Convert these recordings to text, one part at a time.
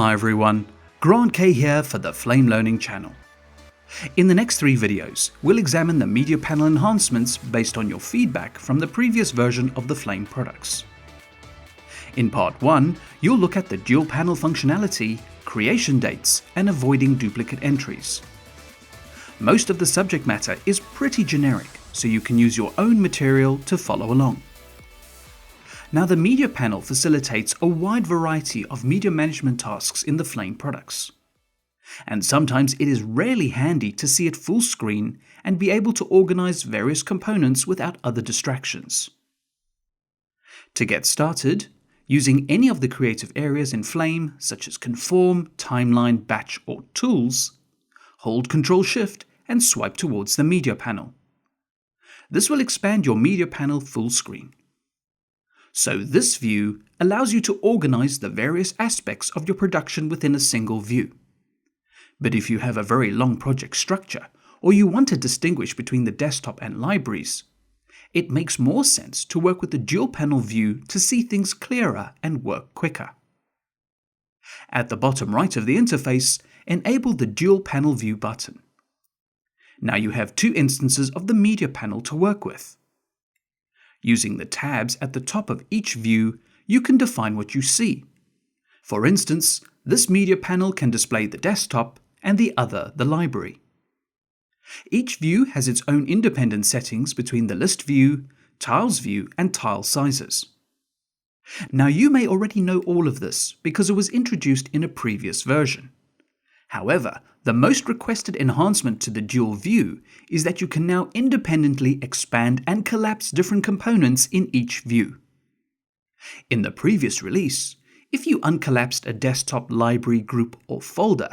Hi everyone, Grant K here for the Flame Learning channel. In the next 3 videos, we'll examine the media panel enhancements based on your feedback from the previous version of the Flame products. In part 1, you'll look at the dual panel functionality, creation dates, and avoiding duplicate entries. Most of the subject matter is pretty generic, so you can use your own material to follow along. Now, the media panel facilitates a wide variety of media management tasks in the Flame products. And sometimes it is rarely handy to see it full screen and be able to organize various components without other distractions. To get started, using any of the creative areas in Flame, such as Conform, Timeline, Batch, or Tools, hold Ctrl-Shift and swipe towards the media panel. This will expand your media panel full screen. So this view allows you to organize the various aspects of your production within a single view. But if you have a very long project structure, or you want to distinguish between the desktop and libraries, it makes more sense to work with the dual panel view to see things clearer and work quicker. At the bottom right of the interface, enable the dual panel view button. Now you have 2 instances of the media panel to work with. Using the tabs at the top of each view, you can define what you see. For instance, this media panel can display the desktop and the other the library. Each view has its own independent settings between the list view, tiles view, and tile sizes. Now, you may already know all of this because it was introduced in a previous version. However, the most requested enhancement to the dual view is that you can now independently expand and collapse different components in each view. In the previous release, if you uncollapsed a desktop, library, group, or folder,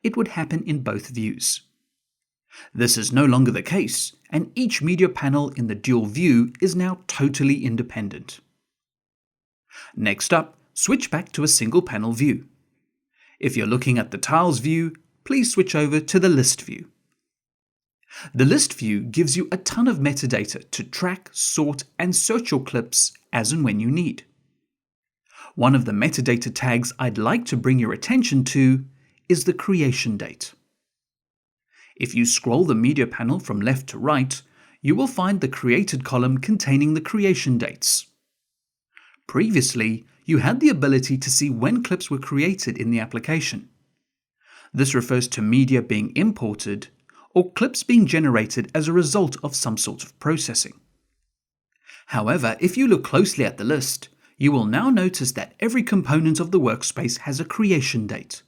it would happen in both views. This is no longer the case, and each media panel in the dual view is now totally independent. Next up, switch back to a single panel view. If you're looking at the tiles view, please switch over to the list view. The list view gives you a ton of metadata to track, sort, and search your clips as and when you need. One of the metadata tags I'd like to bring your attention to is the creation date. If you scroll the media panel from left to right, you will find the created column containing the creation dates. Previously, you had the ability to see when clips were created in the application. This refers to media being imported or clips being generated as a result of some sort of processing. However, if you look closely at the list, you will now notice that every component of the workspace has a creation date.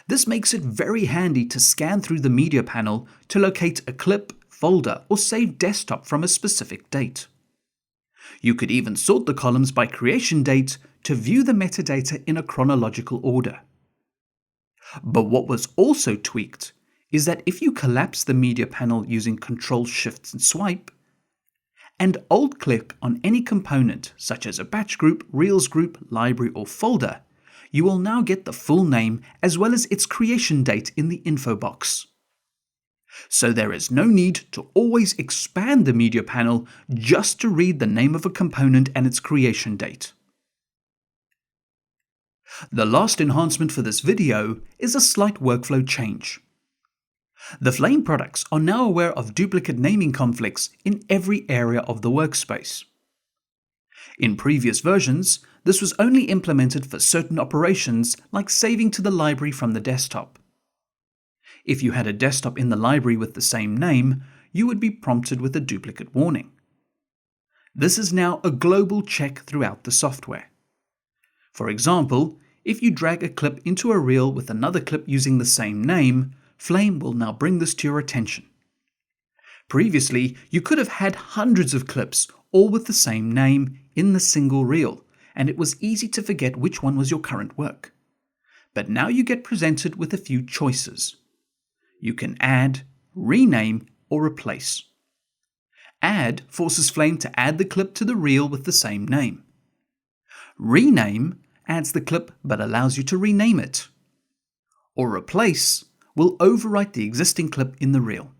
This makes it very handy to scan through the media panel to locate a clip, folder, or save desktop from a specific date. You could even sort the columns by creation date to view the metadata in a chronological order. But what was also tweaked is that if you collapse the media panel using Ctrl, Shift, and Swipe, and alt-click on any component such as a batch group, reels group, library, or folder, you will now get the full name as well as its creation date in the info box. So there is no need to always expand the media panel just to read the name of a component and its creation date. The last enhancement for this video is a slight workflow change. The Flame products are now aware of duplicate naming conflicts in every area of the workspace. In previous versions, this was only implemented for certain operations like saving to the library from the desktop. If you had a desktop in the library with the same name, you would be prompted with a duplicate warning. This is now a global check throughout the software. For example, if you drag a clip into a reel with another clip using the same name, Flame will now bring this to your attention. Previously, you could have had hundreds of clips, all with the same name, in the single reel, and it was easy to forget which one was your current work. But now you get presented with a few choices. You can add, rename, or replace. Add forces Flame to add the clip to the reel with the same name. Rename adds the clip but allows you to rename it. Or replace will overwrite the existing clip in the reel.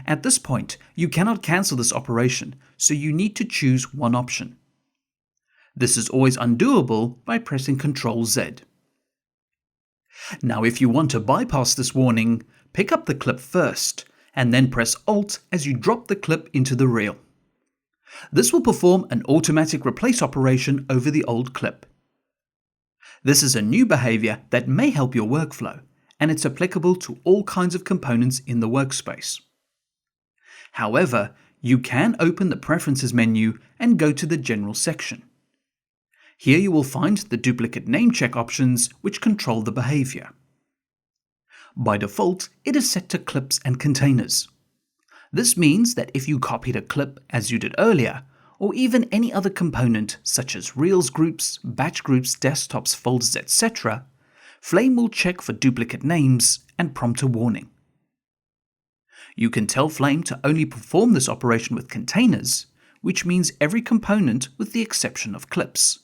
At this point, you cannot cancel this operation, so you need to choose one option. This is always undoable by pressing Ctrl-Z. Now if you want to bypass this warning, pick up the clip first and then press Alt as you drop the clip into the reel. This will perform an automatic replace operation over the old clip. This is a new behavior that may help your workflow, and it's applicable to all kinds of components in the workspace. However, you can open the Preferences menu and go to the General section. Here you will find the duplicate name check options which control the behavior. By default, it is set to clips and containers. This means that if you copied a clip as you did earlier, or even any other component such as reels groups, batch groups, desktops, folders, etc., Flame will check for duplicate names and prompt a warning. You can tell Flame to only perform this operation with containers, which means every component with the exception of clips.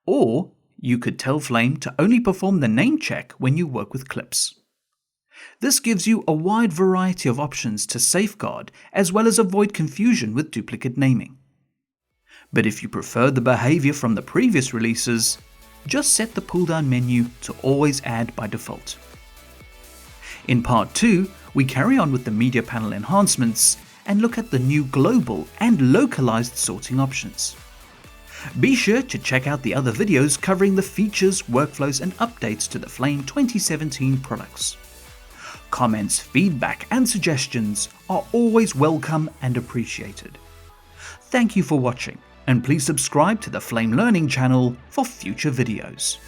Or you could tell Flame to only perform the name check when you work with clips. This gives you a wide variety of options to safeguard as well as avoid confusion with duplicate naming. But if you prefer the behavior from the previous releases, just set the pull-down menu to always add by default. In part 2, we carry on with the media panel enhancements and look at the new global and localized sorting options. Be sure to check out the other videos covering the features, workflows and updates to the Flame 2017 products. Comments, feedback and suggestions are always welcome and appreciated. Thank you for watching, and please subscribe to the Flame Learning channel for future videos.